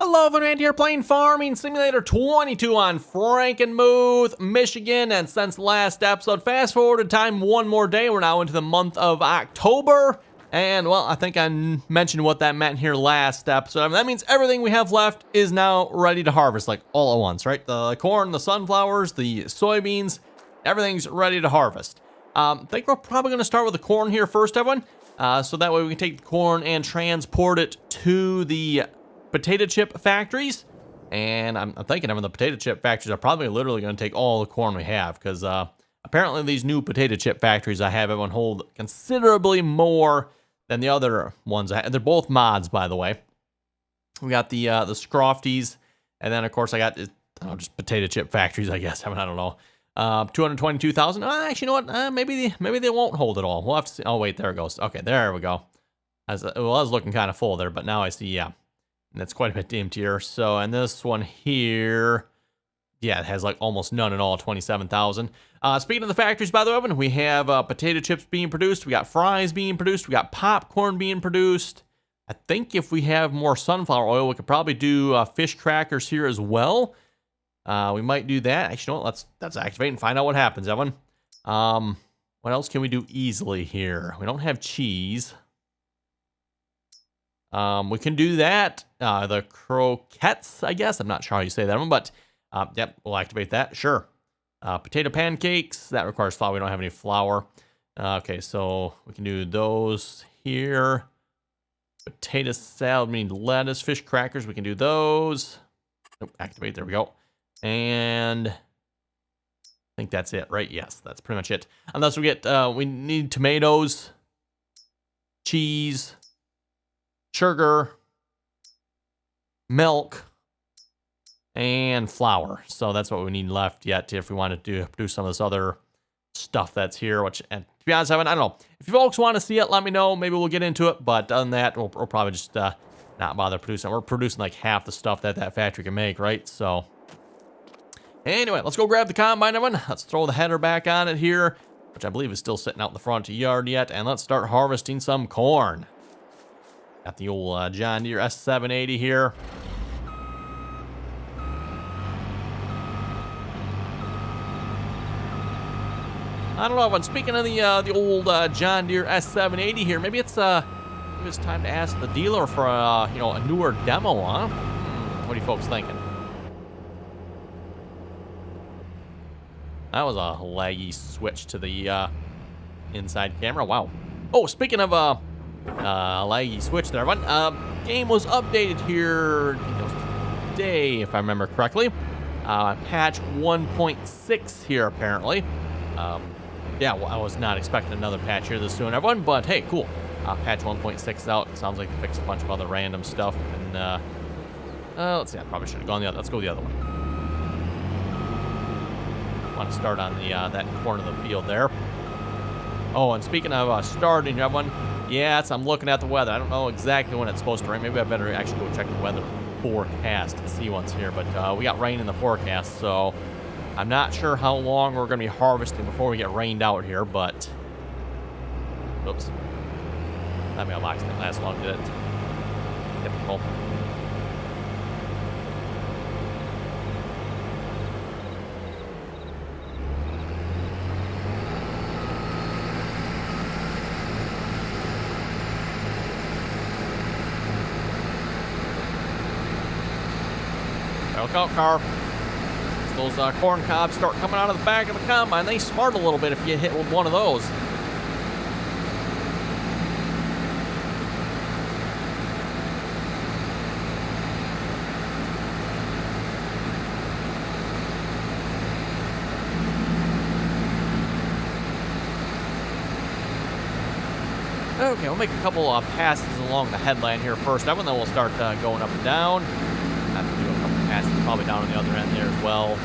Hello, everyone, here playing Farming Simulator 22 on Frankenmuth, Michigan, and since last episode, fast forward time one more day, we're now into the month of October, and well, I think I mentioned what that meant here last episode. I mean, that means everything we have left is now ready to harvest, like all at once, right? The corn, the sunflowers, the soybeans, everything's ready to harvest. I think we're probably going to start with the corn here first, everyone, so that way we can take the corn and transport it to the potato chip factories, and I'm thinking the potato chip factories are probably literally going to take all the corn we have, because apparently these new potato chip factories I have everyone hold considerably more than the other ones. They're both mods, by the way. We got the Scrofties, and then of course I got just potato chip factories, I guess. I don't know. 222,000. Actually, you know what? Maybe they won't hold it all. We'll have to see. Oh wait, there it goes. Okay, there we go. I was looking kind of full there, but now I see. Yeah. And that's quite a bit emptier. So, and this one here, yeah, it has like almost none at all, 27,000. Speaking of the factories, by the way, we have potato chips being produced. We got fries being produced. We got popcorn being produced. I think if we have more sunflower oil, we could probably do fish crackers here as well. We might do that. Actually, you know what? Let's activate and find out what happens, Evan. What else can we do easily here? We don't have cheese. We can do that. The croquettes, I guess. I'm not sure how you say that one, but yep, we'll activate that. Sure. Potato pancakes. That requires flour. We don't have any flour. Okay, so we can do those here. Potato salad, we need lettuce. Fish crackers, we can do those. Nope, activate. There we go. And I think that's it, right? Yes, that's pretty much it. Unless we get, we need tomatoes, cheese, sugar, milk, and flour. So that's what we need left yet if we want to produce some of this other stuff that's here, which, and to be honest, I don't know. If you folks want to see it, let me know. Maybe we'll get into it. But other than that, we'll probably just not bother producing. We're producing like half the stuff that factory can make, right? So anyway, let's go grab the combine, everyone. Let's throw the header back on it here, which I believe is still sitting out in the front yard yet. And let's start harvesting some corn. Got the old John Deere S780 here. I don't know, but speaking of the old John Deere S780 here, maybe it's time to ask the dealer for a newer demo, huh? What are you folks thinking? That was a laggy switch to the inside camera. Wow. Oh, speaking of laggy switch there, everyone. Game was updated here today, if I remember correctly. Patch 1.6 here, apparently. Yeah, well, I was not expecting another patch here this soon, everyone, but hey, cool. Patch 1.6 out. Sounds like they fixed a bunch of other random stuff. And let's see, I probably should have gone the other. Let's go the other one. Want to start on the that corner of the field there. Oh, and speaking of starting, everyone. Yes, I'm looking at the weather. I don't know exactly when it's supposed to rain. Maybe I better actually go check the weather forecast and see what's here. But we got rain in the forecast, so I'm not sure how long we're going to be harvesting before we get rained out here. But oops, that mailbox didn't last long, did it? Typical. Look out, car. Those corn cobs start coming out of the back of the combine. They smart a little bit if you get hit with one of those. Okay, we'll make a couple passes along the headland here first. And then we'll start going up and down. Have to do a couple passes probably down on the other end there as well.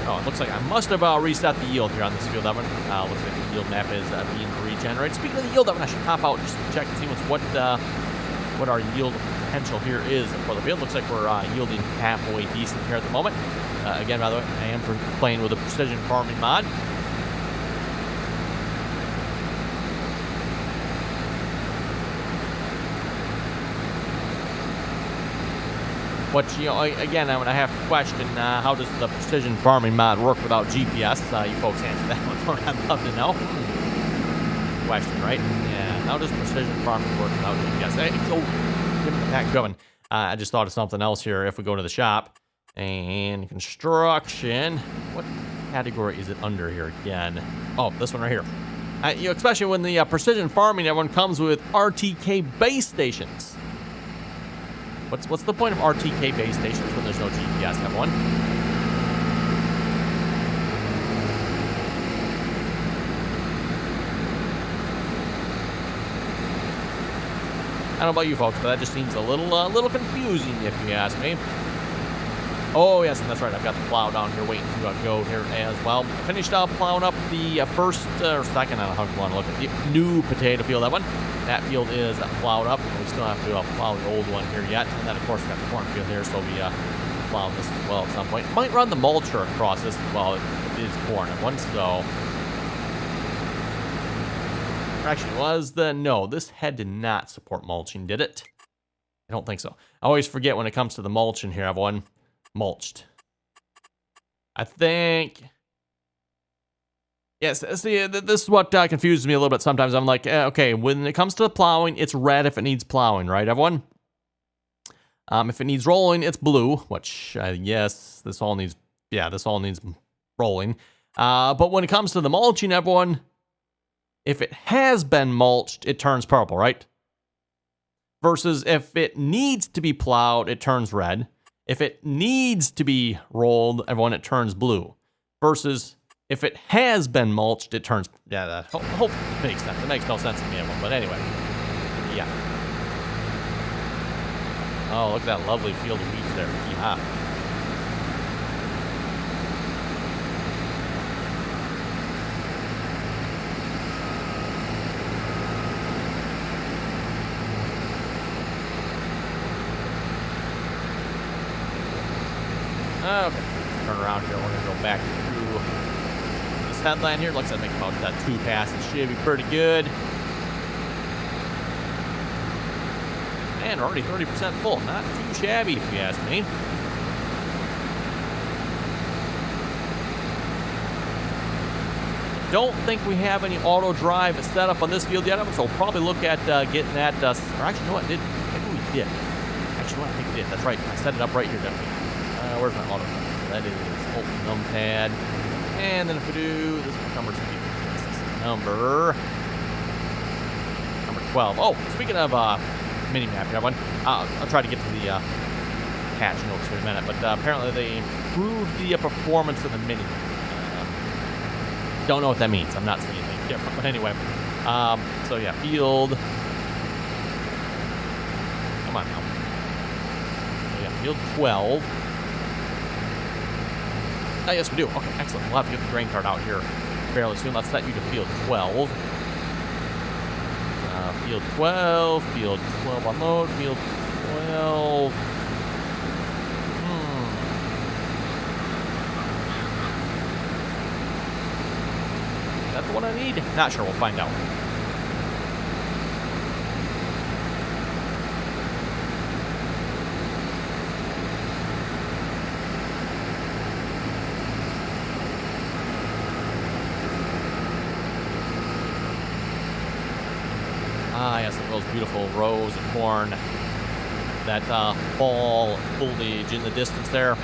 Oh, it looks like I must have reset the yield here on this field, Evan. Looks like the yield map is being regenerated. Speaking of the yield, Evan, I should pop out just to check and see what our yield potential here is for the field. Looks like we're yielding halfway decent here at the moment. Again, by the way, I am playing with a precision farming mod. Which, you know, again, I'm going to have to question how does the precision farming mod work without GPS? You folks answer that one for me. I'd love to know. Question, right? Yeah, how does precision farming work without GPS? Hey, give me the pack going. I just thought of something else here. If we go to the shop and construction, what category is it under here again? Oh, this one right here. You know, especially when the precision farming, everyone comes with RTK base stations. What's the point of RTK base stations when there's no GPS, everyone? I don't know about you folks, but that just seems a little confusing if you ask me. Oh yes, and that's right. I've got the plow down here waiting to go here as well. Finished up plowing up the first or second. I don't know how you want to look at the new potato field. That one. That field is plowed up. We still have to plow the old one here yet. And then, of course, we got the cornfield here, so we plow this as well at some point. Might run the mulcher across this as well. It is corn at once, so... Actually, was the... No, this head did not support mulching, did it? I don't think so. I always forget when it comes to the mulching here, everyone. Mulched. I think... Yes, see, this is what confuses me a little bit sometimes. I'm like, okay, when it comes to plowing, it's red if it needs plowing, right, everyone? If it needs rolling, it's blue, which, yes, this all needs rolling. But when it comes to the mulching, everyone, if it has been mulched, it turns purple, right? Versus if it needs to be plowed, it turns red. If it needs to be rolled, everyone, it turns blue. Versus... if it has been mulched, it turns... Yeah, that hope makes sense. It makes no sense to me, everyone. But anyway. Yeah. Oh, look at that lovely field of wheat there. Yeah. Okay. Turn around here. We're going to go back through... headline here. Looks like make about 2 passes. Should be pretty good. And already 30% full. Not too shabby, if you ask me. Don't think we have any auto drive set up on this field yet, so we'll probably look at getting that. Or actually, you know what? Maybe we did. Actually, what I think we did. That's right. I set it up right here, didn't we? Where's my auto drive? That is open numpad. And then if we do this number, number 12. Oh, speaking of mini map here, I'll try to get to the patch notes in a minute. But apparently they improved the performance of the mini map. Don't know what that means. I'm not seeing anything different. But anyway, so yeah, field. Come on now. So yeah, field 12. Oh, yes, we do. Okay, excellent. We'll have to get the grain cart out here fairly soon. Let's set you to field 12. Field 12. Field 12 unload. Field 12. Is that the one I need? Not sure. We'll find out. Ah, yes, those beautiful rows of corn. That fall foliage in the distance there.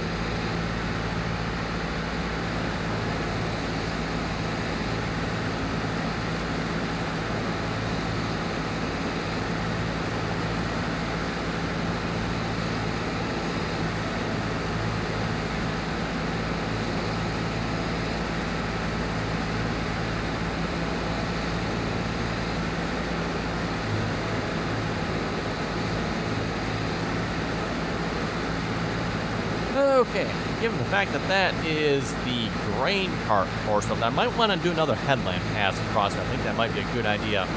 Okay, given the fact that that is the grain cart portion of that, I might want to do another headland pass across it. I think that might be a good idea.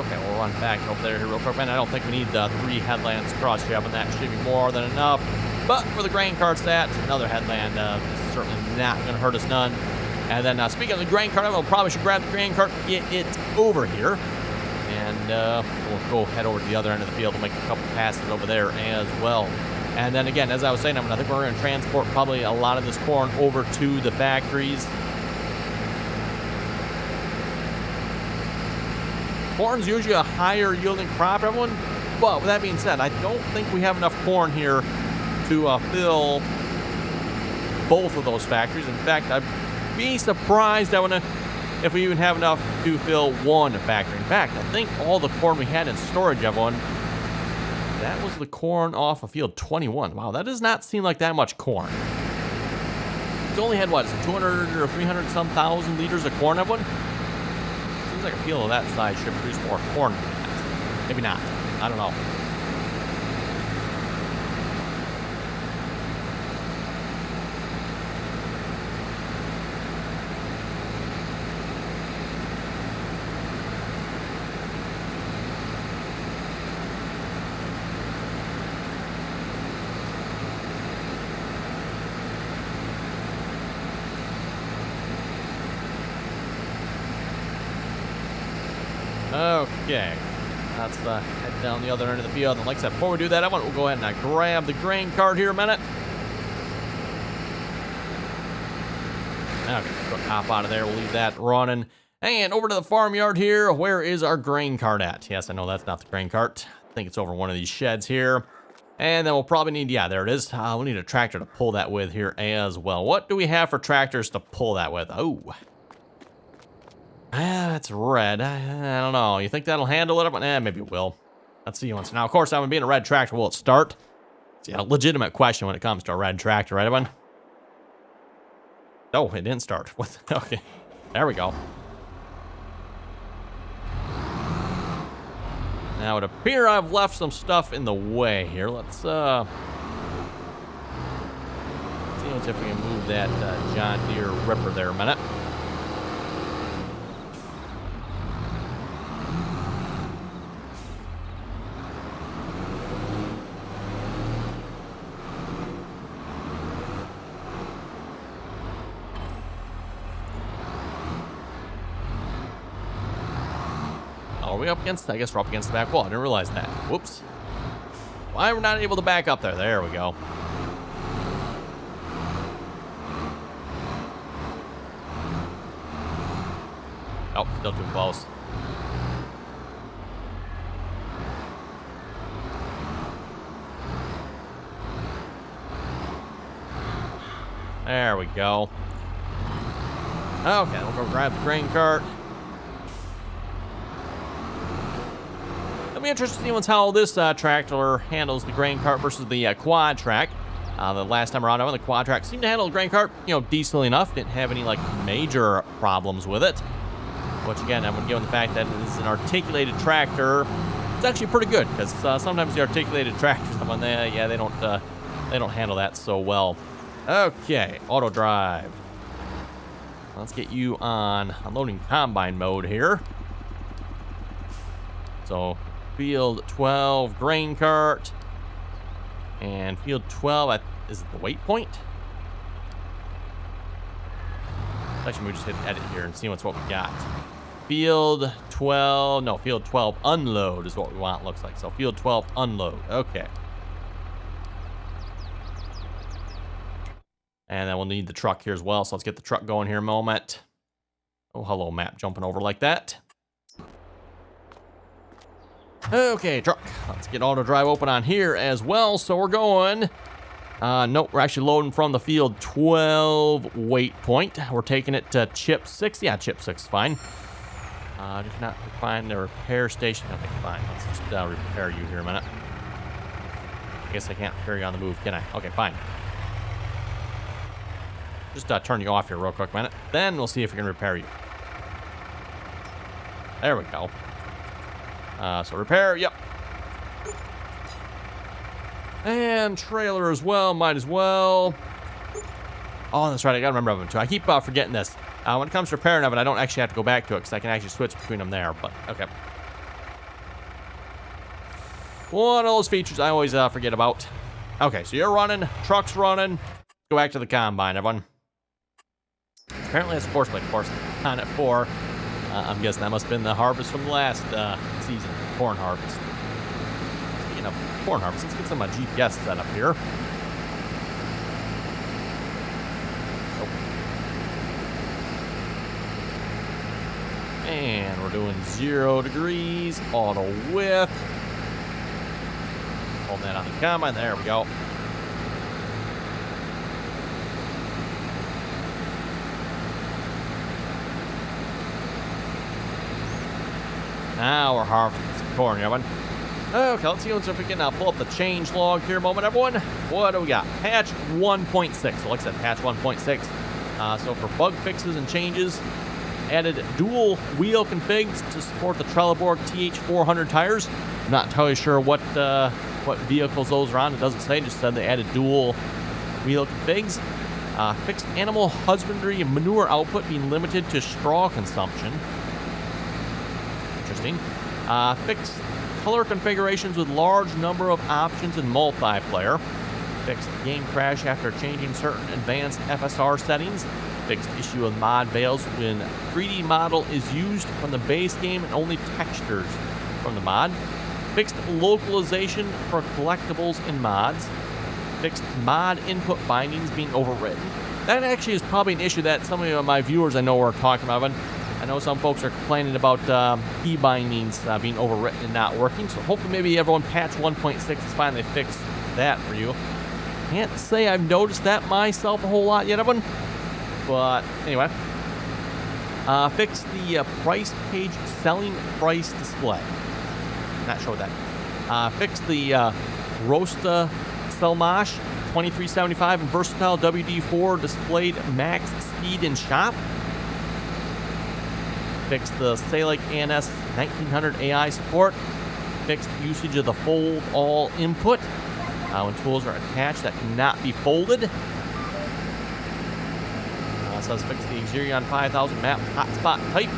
Okay, we'll run back over there real quick, man. I don't think we need 3 headlands cross-jabbing. That should be more than enough. But where the grain cart's at, another headland is certainly not going to hurt us none. And then speaking of the grain cart, I probably should grab the grain cart and get it over here. And we'll go head over to the other end of the field and make a couple passes over there as well. And then again, as I was saying, I think we're going to transport probably a lot of this corn over to the factories. Corn's usually a higher yielding crop, everyone. But with that being said, I don't think we have enough corn here to fill both of those factories. In fact, I'd be surprised if we even have enough to fill one factory. In fact, I think all the corn we had in storage, everyone, that was the corn off of field 21. Wow, that does not seem like that much corn. It's only had, what, 200 or 300 some thousand liters of corn, everyone? Seems like a field of that size should produce more corn than that. Maybe not. I don't know. Okay, let's head down the other end of the field. And like I said, before we do that, we'll go ahead and grab the grain cart here a minute. Okay, go hop out of there. We'll leave that running. And over to the farmyard here. Where is our grain cart at? Yes, I know that's not the grain cart. I think it's over one of these sheds here. And then we'll probably need, yeah, there it is. We'll need a tractor to pull that with here as well. What do we have for tractors to pull that with? Oh. That's red. I don't know. You think that'll handle it? Maybe it will. Let's see once. Now, of course, I'm being a red tractor. Will it start? It's a legitimate question when it comes to a red tractor, right, everyone? Oh, it didn't start. What? Okay. There we go. Now, it appears I've left some stuff in the way here. Let's, see if we can move that John Deere Ripper there a minute. Are we up against? I guess we're up against the back wall. I didn't realize that. Whoops. Why are we not able to back up there? There we go. Oh, still too close. There we go. Okay, we'll go grab the grain cart. It'll be interesting to see how this tractor handles the grain cart versus the quad track. The last time around, the quad track seemed to handle the grain cart, decently enough. Didn't have any major problems with it. Which again, given the fact that it is an articulated tractor, it's actually pretty good because sometimes the articulated tractors, they don't handle that so well. Okay, AutoDrive. Let's get you on unloading combine mode here. So, field 12 grain cart. And field 12, is it the weight point? Actually, we just hit edit here and see what we got. Field 12 unload is what we want, looks like. So, field 12 unload, okay. And then we'll need the truck here as well. So let's get the truck going here a moment. Oh, hello, map jumping over like that. Okay, truck. Let's get AutoDrive open on here as well. So we're going. Nope, we're actually loading from the field 12 weight point. We're taking it to chip 6. Yeah, chip 6 is fine. Just not find the repair station. Okay, fine. Let's just repair you here a minute. I guess I can't repair you on the move, can I? Okay, fine. Just turn you off here real quick a minute. Then we'll see if we can repair you. There we go. So repair, yep. And trailer as well, might as well. Oh, that's right, I gotta remember them too. I keep forgetting this. When it comes to repairing of it, I don't actually have to go back to it because I can actually switch between them there, but okay. One of those features I always forget about. Okay, so you're running, truck's running. Go back to the combine, everyone. Apparently it's course play course on at 4. I'm guessing that must have been the harvest from the last season, corn harvest. Speaking of corn harvest, let's get some GPS set up here. And we're doing 0 degrees, auto width. Hold that on the combine, there we go. Now we're harvesting some corn, everyone. Okay, let's see if we can pull up the change log here a moment, everyone. What do we got? Patch 1.6. So like I said, patch 1.6. So for bug fixes and changes, added dual wheel configs to support the Trelleborg TH400 tires. I'm not entirely sure what vehicles those are on. It doesn't say, just said they added dual wheel configs. Fixed animal husbandry and manure output being limited to straw consumption. Interesting. Fixed color configurations with large number of options in multiplayer. Fixed game crash after changing certain advanced FSR settings. Fixed issue of mod fails when 3D model is used from the base game and only textures from the mod. Fixed localization for collectibles and mods. Fixed mod input bindings being overwritten. That actually is probably an issue that some of my viewers I know are talking about. I know some folks are complaining about key bindings being overwritten and not working, so hopefully maybe everyone patch 1.6 has finally fixed that for you. Can't say I've noticed that myself a whole lot yet, everyone. But anyway, fix the price page selling price display. Not sure what that. Fix the Rosta Selmash 2375 and Versatile WD4 displayed max speed in shop. Fixed the Salic ANS 1900 AI support. Fixed usage of the fold all input when tools are attached that cannot be folded. Says fix the Xerion 5000 map hotspot type.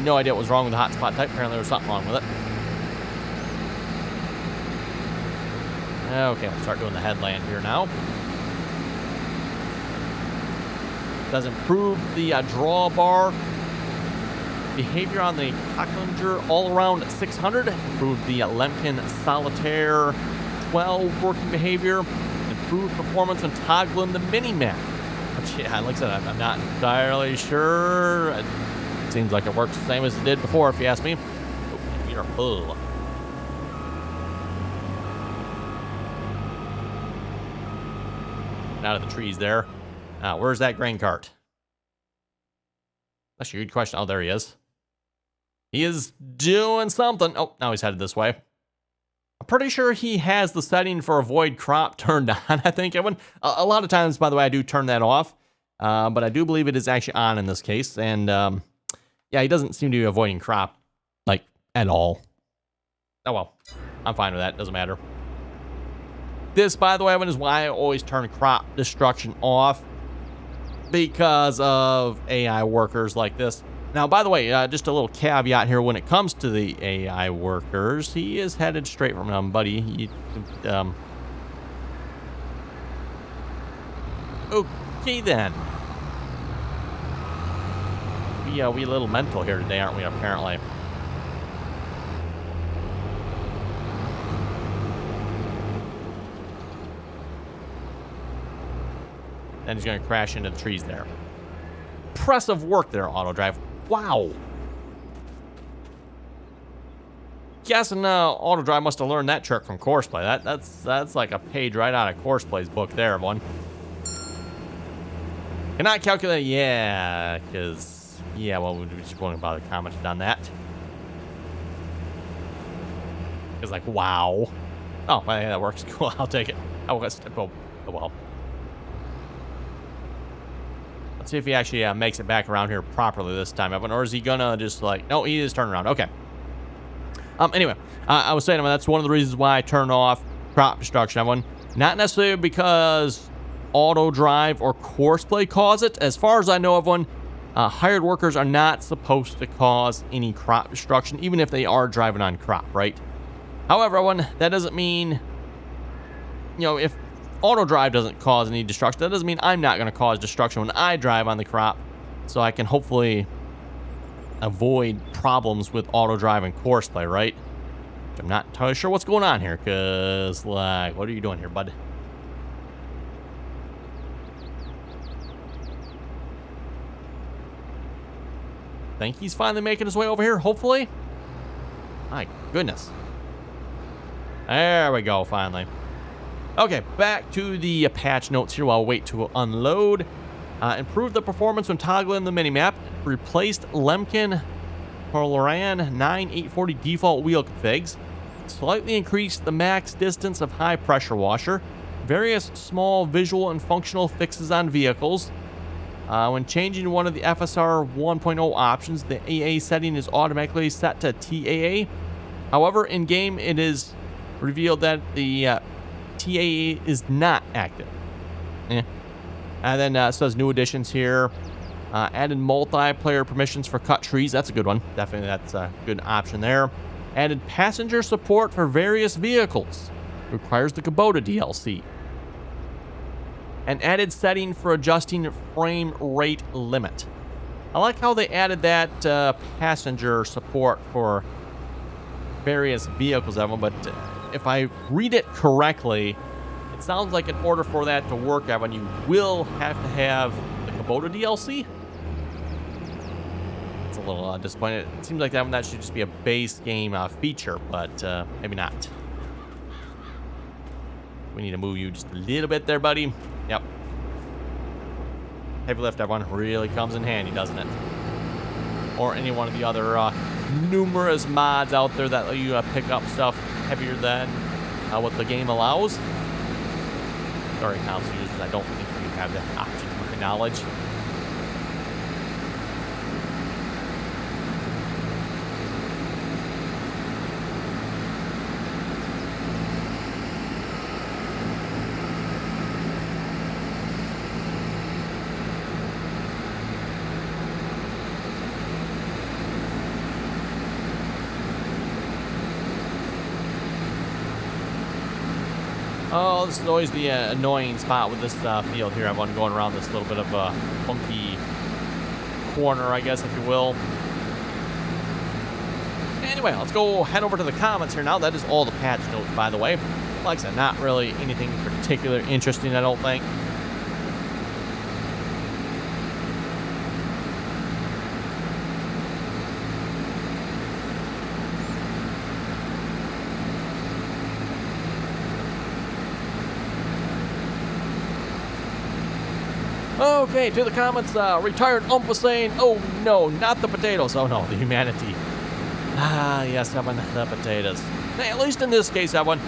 No idea what was wrong with the hotspot type. Apparently there was something wrong with it. Okay, we'll start doing the headland here now. Does improve the drawbar behavior on the Cocklinger all-around 600. Improved the Lemkin Solitaire 12 working behavior. Improved performance on toggling the mini-map. Which, yeah, like I said, I'm not entirely sure. It seems like it works the same as it did before, if you ask me. Oh, beautiful. Out of the trees there. Where's that grain cart? That's a good question. Oh, there he is. He is doing something. Oh, now he's headed this way. I'm pretty sure he has the setting for avoid crop turned on, I think. A lot of times, by the way, I do turn that off. But I do believe it is actually on in this case. And, yeah, he doesn't seem to be avoiding crop, like, at all. Oh, well. I'm fine with that. Doesn't matter. This, by the way, is why I always turn crop destruction off. Because of AI workers like this. Now, by the way, just a little caveat here when it comes to the AI workers. He is headed straight from him, buddy. Okay, then. We a little mental here today, aren't we, apparently? Then he's going to crash into the trees there. Impressive work there, AutoDrive. Wow. Guessing AutoDrive must have learned that trick from Courseplay. That's like a page right out of Courseplay's book there, everyone. Cannot calculate, yeah, because, yeah, well, we just won't bother commenting on that. It's like, wow. Oh, well, yeah, that works. Cool, I'll take it. Oh, well. Let's see if he actually makes it back around here properly this time, Evan, or is he gonna just like, no, he is turning around. Okay. Anyway, I was saying, that's one of the reasons why I turn off crop destruction, Evan. Not necessarily because AutoDrive or Courseplay cause it. As far as I know, everyone, hired workers are not supposed to cause any crop destruction, even if they are driving on crop, right? However, that doesn't mean, if AutoDrive doesn't cause any destruction, that doesn't mean I'm not going to cause destruction when I drive on the crop. So I can hopefully avoid problems with AutoDrive and course play, right? Which I'm not entirely sure what's going on here, because, like, what are you doing here, bud? I think he's finally making his way over here, hopefully. My goodness. There we go, finally. Okay, back to the patch notes here while I wait to unload. Improved the performance when toggling the minimap. Replaced Lemkin Loran 9840 default wheel configs. Slightly increased the max distance of high pressure washer. Various small visual and functional fixes on vehicles. When changing one of the FSR 1.0 options, the AA setting is automatically set to TAA. However, in game, it is revealed that the TAA is not active. And then it says new additions here. Added multiplayer permissions for cut trees. That's a good one. Definitely, that's a good option there. Added passenger support for various vehicles. Requires the Kubota DLC. And added setting for adjusting frame rate limit. I like how they added that passenger support for various vehicles, Evan, but if I read it correctly, it sounds like in order for that to work, Evan, you will have to have the Kubota DLC. It's a little disappointing. It seems like that should just be a base game feature, but maybe not. We need to move you just a little bit there, buddy. Yep. Heavy lift, everyone, really comes in handy, doesn't it? Or any one of the other numerous mods out there that let you pick up stuff heavier than what the game allows. Sorry, console users, I don't think you have that option to my knowledge. Oh, this is always the annoying spot with this field here. I'm going around this little bit of a funky corner, I guess, if you will. Anyway, let's go head over to the comments here now. That is all the patch notes, by the way. Like I said, not really anything particular interesting, I don't think. Okay, to the comments, retired ump was saying, oh no, not the potatoes. Oh no, the humanity. Ah, yes, Evan, the potatoes. Hey, at least in this case, Evan,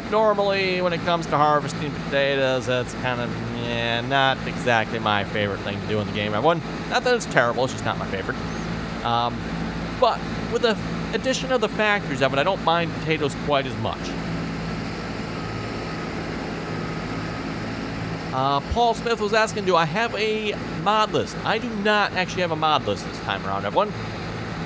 normally when it comes to harvesting potatoes, that's kind of, not exactly my favorite thing to do in the game, Evan. Not that it's terrible, it's just not my favorite. But with the addition of the factories, Evan, I don't mind potatoes quite as much. Paul Smith was asking, do I have a mod list? I do not actually have a mod list this time around, everyone.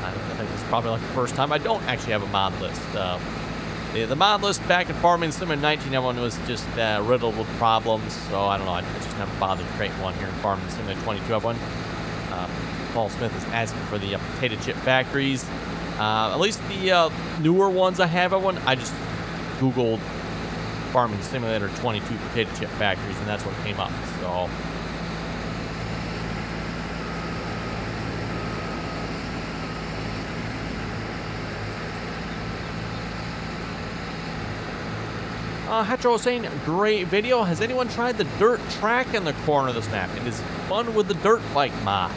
I think it's probably like the first time I don't actually have a mod list. The mod list back in Farming Simulator 19, everyone was just riddled with problems, so I don't know, I just never bothered to create one here in Farming Simulator 22, everyone. Paul Smith is asking for the potato chip factories. At least the newer ones I have, everyone, I just Googled Farming Simulator 22 potato chip factories, and that's what came up. So, Hetro was saying, great video. Has anyone tried the dirt track in the corner of this map? It is fun with the dirt bike mod.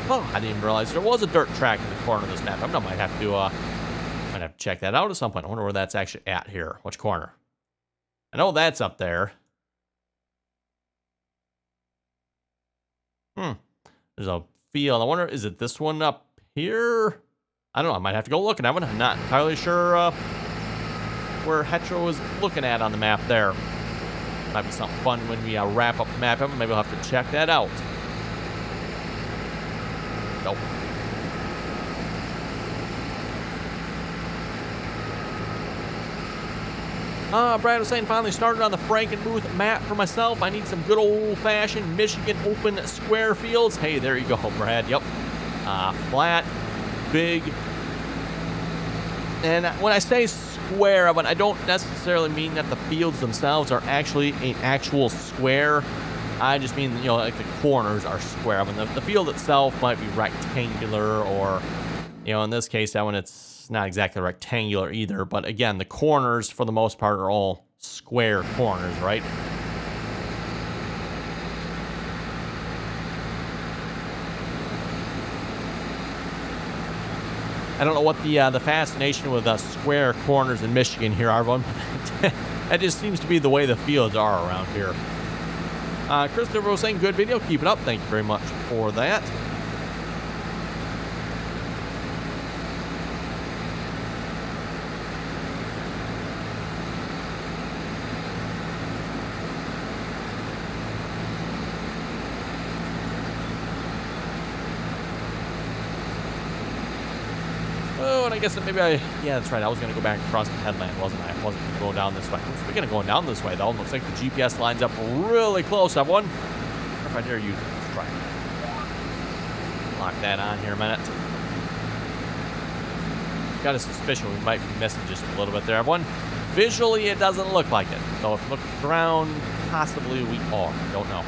Oh, I didn't even realize there was a dirt track in the corner of this map. I might have to check that out at some point. I wonder where that's actually at here. Which corner? I know that's up there. There's a field. I wonder, is it this one up here? I don't know. I might have to go look at that one. I'm not entirely sure where Hetro was looking at on the map there. Might be something fun when we wrap up the map. Maybe we'll have to check that out. Nope. Brad was saying finally started on the Frankenmuth map for myself. I need some good old-fashioned Michigan open square fields. Hey, there you go, Brad. Yep. Flat, big. And when I say square, I don't necessarily mean that the fields themselves are actually an actual square. I just mean, you know, like the corners are square. I mean, the field itself might be rectangular, or, you know, in this case, that one, it's not exactly rectangular either. But again, the corners, for the most part, are all square corners, right? I don't know what the fascination with square corners in Michigan here are, but that just seems to be the way the fields are around here. Christopher was saying, good video, keep it up. Thank you very much for that. Oh, and I guess that maybe yeah, that's right. I was going to go back across the headland, wasn't I? I wasn't going to go down this way. Speaking of going down this way, though, it looks like the GPS lines up really close, everyone. If I dare use it, let's try it. Lock that on here a minute. Got a suspicion we might be missing just a little bit there, everyone. Visually, it doesn't look like it. So if you look at the ground, possibly we are. Don't know.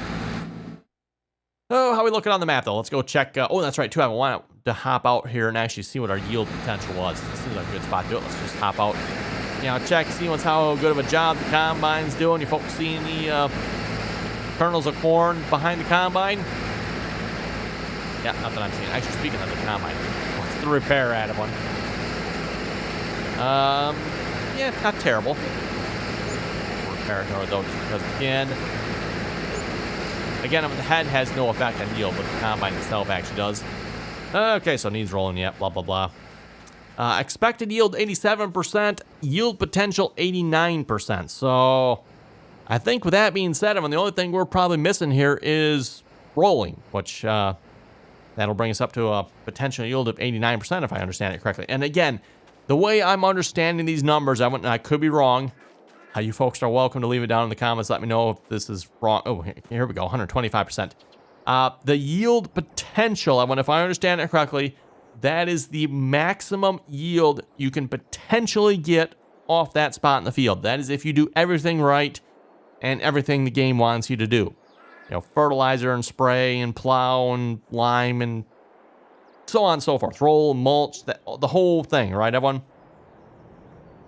Oh, how are we looking on the map, though? Let's go check. Oh, that's right, too. I wanted to hop out here and actually see what our yield potential was. This seems like a good spot to do it. Let's just hop out. You know, check, see how good of a job the combine's doing. You folks seeing the kernels of corn behind the combine? Yeah, not that I'm seeing. Actually, speaking of the combine, what's the repair at, everyone? Yeah, not terrible. Repair it, though, just because, again, the head has no effect on yield, but the combine itself actually does. Okay, so needs rolling yet, blah, blah, blah. Expected yield 87%, yield potential 89%. So I think with that being said, I mean, the only thing we're probably missing here is rolling, which that'll bring us up to a potential yield of 89% if I understand it correctly. And again, the way I'm understanding these numbers, I could be wrong. You folks are welcome to leave it down in the comments. Let me know if this is wrong. Oh, here we go, 125%. The yield potential, if I understand it correctly, that is the maximum yield you can potentially get off that spot in the field. That is if you do everything right and everything the game wants you to do. You know, fertilizer and spray and plow and lime and so on and so forth. Roll, mulch, the whole thing, right, everyone?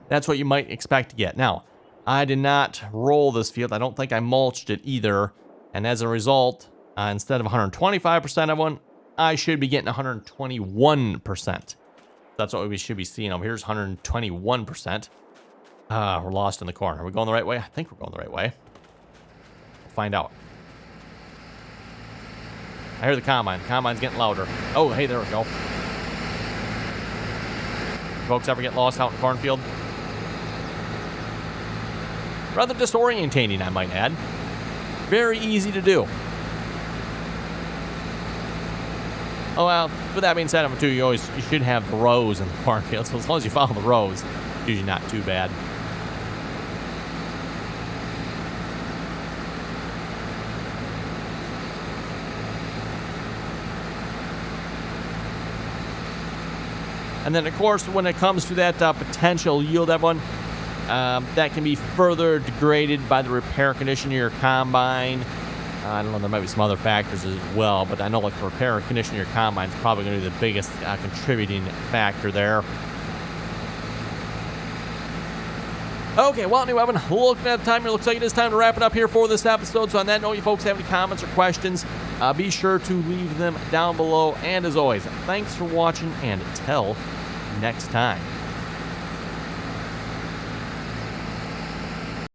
That's what you might expect to get. Now, I did not roll this field. I don't think I mulched it either. And as a result, instead of 125%, everyone, I should be getting 121%. That's what we should be seeing over here is 121%. We're lost in the corner. Are we going the right way? I think we're going the right way. We'll find out. I hear the combine. The combine's getting louder. Oh, hey, there we go. Folks ever get lost out in the cornfield? Rather disorientating, I might add. Very easy to do. Oh, well, with that being said, number two, you should have the rows in the cornfield. So as long as you follow the rows, it's usually not too bad. And then, of course, when it comes to that potential yield, everyone, that can be further degraded by the repair condition of your combine. I don't know, there might be some other factors as well, but I know like the repair condition of your combine is probably going to be the biggest contributing factor there. Okay, well, anyway, looking at the time here, looks like it is time to wrap it up here for this episode. So on that note, you folks have any comments or questions, be sure to leave them down below. And as always, thanks for watching, and until next time.